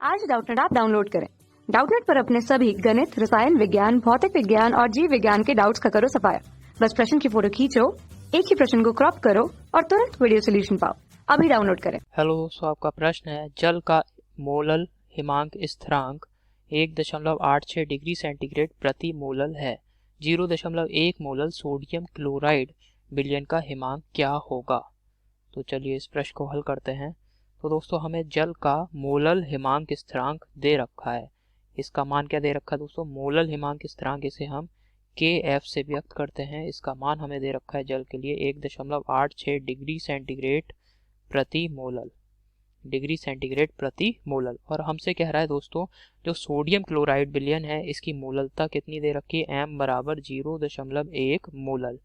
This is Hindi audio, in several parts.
आज डाउटनेट ऐप डाउनलोड करें। डाउटनेट पर अपने सभी गणित, रसायन विज्ञान, भौतिक विज्ञान और जीव विज्ञान के डाउट्स का करो सफाया। बस प्रश्न की फोटो खींचो, एक ही प्रश्न को क्रॉप करो और तुरंत वीडियो सोल्यूशन पाओ। अभी डाउनलोड करें। हेलो, सो आपका प्रश्न है, जल का मोलल हिमांक स्थिरांक 1.86 डिग्री सेंटीग्रेड प्रति मोलल है। 0.1 मोलल सोडियम क्लोराइड विलयन का हिमांक क्या होगा? तो चलिए इस प्रश्न को हल करते हैं। तो दोस्तों, हमें जल का मोलल हिमांक स्थिरांक दे रखा है। इसका मान क्या दे रखा है दोस्तों? मोलल हिमांक स्थिरांक, इसे हम KF से व्यक्त करते हैं। इसका मान हमें दे रखा है जल के लिए 1.86 डिग्री सेंटीग्रेड प्रति मोलल, डिग्री सेंटीग्रेड प्रति मोलल। और हमसे कह रहा है दोस्तों, जो सोडियम क्लोराइड विलयन है इसकी मोललता कितनी दे रखी है? M बराबर 0.1 मोलल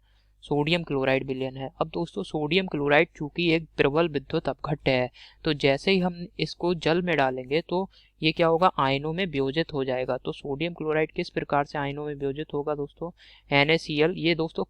सोडियम क्लोराइड विलयन है। अब दोस्तों, सोडियम क्लोराइड चूंकि एक प्रबल विद्युत अपघट्य है, तो जैसे ही हम इसको जल में डालेंगे तो ये क्या होगा? आयनों में वियोजित हो जाएगा। तो सोडियम क्लोराइड किस प्रकार से आयनों में वियोजित होगा दोस्तों? NaCl, ये दोस्तों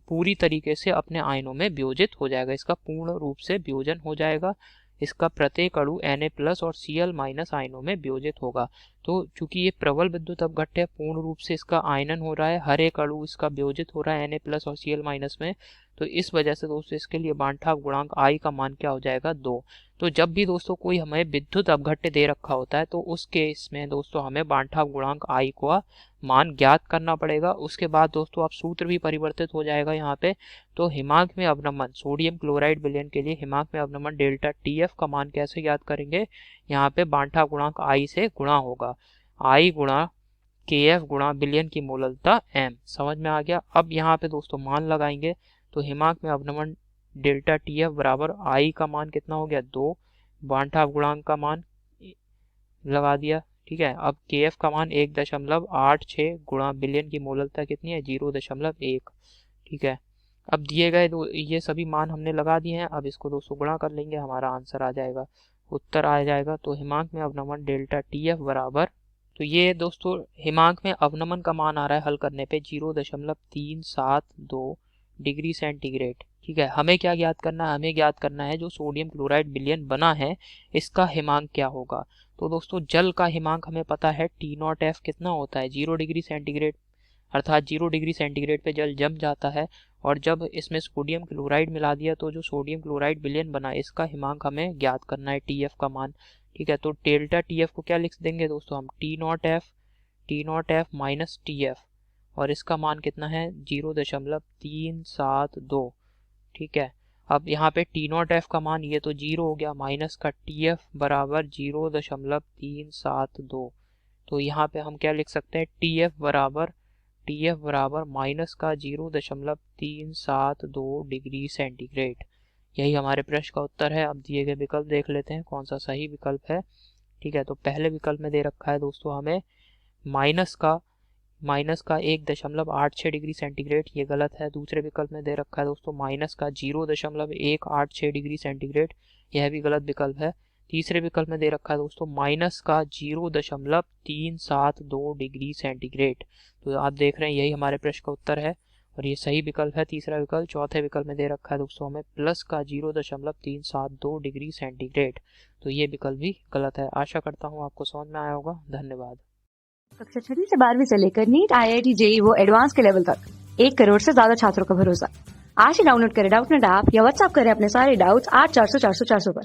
पूरी तरीके से अपने आयनों में वियोजित हो जाएगा। इसका पूर्ण रूप से वियोजन हो जाएगा। इसका प्रत्येक अणु Na+ और Cl- आयनों में वियोजित होगा। तो चूंकि ये प्रबल विद्युत अपघट्य है, पूर्ण रूप से इसका आयनन हो रहा है, हर एक अणु इसका वियोजित हो रहा है Na+ और Cl- में। तो इस वजह से दोस्तों इसके लिए बांठा गुणांक I का मान क्या हो जाएगा? 2। तो जब भी दोस्तों कोई हमें विद्युत अपघट्य दे रखा होता है तो उस केस में दोस्तों हमें बांठा गुणांक I का मान ज्ञात करना पड़ेगा। उसके बाद दोस्तों अब सूत्र भी परिवर्तित हो जाएगा यहाँ पे। तो हिमांक में अवनमन सोडियम क्लोराइड विलयन के लिए हिमांक में अवनमन डेल्टा TF का मान कैसे ज्ञात करेंगे? यहाँ पे बांठा गुणांक I से गुणा होगा, I गुणा KF गुणा विलयन की मोललता M। समझ में आ गया? अब यहाँ पे दोस्तों मान लगाएंगे तो हिमांक में अवनमन डेल्टा TF बराबर I का मान कितना हो गया? 2, बांठा गुणांक का मान लगा दिया। ठीक है, अब KF का मान 1.86 गुणा विलयन की मोललता कितनी है? 0.1। ठीक है, अब दिए गए ये सभी मान हमने लगा दिए हैं। अब इसको दोस्तों गुणा कर लेंगे, हमारा आंसर आ जाएगा, उत्तर आ जाएगा। तो हिमांक में अवनमन डेल्टा TF बराबर, तो ये दोस्तों हिमांक में अवनमन का मान आ रहा है हल करने पे 0.372 डिग्री सेंटीग्रेड। ठीक है, हमें क्या ज्ञात करना है? हमें ज्ञात करना है जो सोडियम क्लोराइड विलयन बना है इसका हिमांक क्या होगा। तो दोस्तों जल का हिमांक हमें पता है T0F कितना होता है? 0 डिग्री सेंटीग्रेड, अर्थात 0 डिग्री सेंटीग्रेड पे जल जम जाता है। और जब इसमें सोडियम क्लोराइड मिला दिया तो जो सोडियम क्लोराइड विलयन बना इसका हिमांक हमें ज्ञात करना है, TF का मान। ठीक है, तो डेल्टा TF को क्या लिख देंगे दोस्तों हम? T0F माइनस TF, और इसका मान कितना है? 0.372। ठीक है, अब यहाँ पे T0F का मान ये तो 0 हो गया, माइनस का TF बराबर 0.372। तो यहाँ पे हम क्या लिख सकते हैं? TF बराबर माइनस का 0.372 डिग्री सेंटीग्रेड। यही हमारे प्रश्न का उत्तर है। अब दिए गए विकल्प देख लेते हैं कौन सा सही विकल्प है। ठीक है, तो पहले विकल्प में दे रखा है दोस्तों हमें माइनस का 1.86 डिग्री सेंटीग्रेड, ये गलत है। दूसरे विकल्प में दे रखा है दोस्तों माइनस का 0.186 डिग्री सेंटीग्रेड, यह भी गलत विकल्प है। तीसरे विकल्प में दे रखा है दोस्तों माइनस का 0.372 डिग्री सेंटीग्रेड। तो आप देख रहे हैं यही हमारे प्रश्न का उत्तर है और ये सही विकल्प है, तीसरा विकल्प। चौथे विकल्प में दे रखा है दोस्तों हमें प्लस का 0.372 डिग्री सेंटीग्रेड, तो ये विकल्प भी गलत है। आशा करता हूँ आपको समझ में आया होगा। धन्यवाद। कक्षा 6 से 12वीं से लेकर नीट, IIT, JEE वो एडवांस के लेवल तक 1 करोड़ से ज्यादा छात्रों का भरोसा। आज ही डाउनलोड करें डाउटनेट ऐप या व्हाट्सएप करें अपने सारे डाउट्स 8400 400 400 पर।